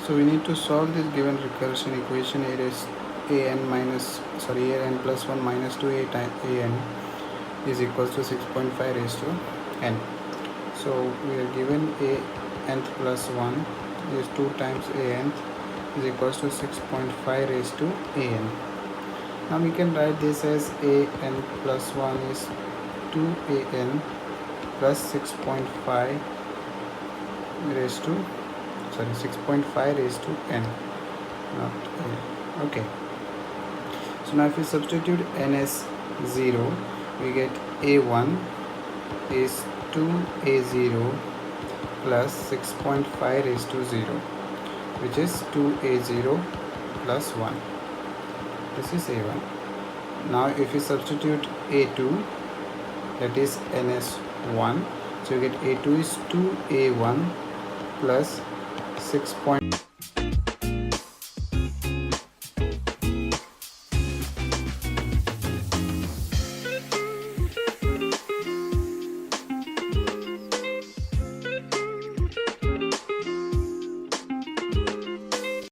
So we need to solve this given recursion equation. It is an plus 1 minus 2 an is equals to 6.5 raised to n. So we are given a nth plus 1 is 2 times a nth is equals to 6.5 raised to a n. Now we can write this as a n plus 1 is 2 a n plus 6.5 raised to 6.5 raised to n, not a. Okay, so now if we substitute n as 0, we get a1 is 2a0 plus 6.5 raised to 0, which is 2a0 plus 1. This is a1. Now if we substitute a2, that is n as 1, so you get a2 is 2a1 plus 6.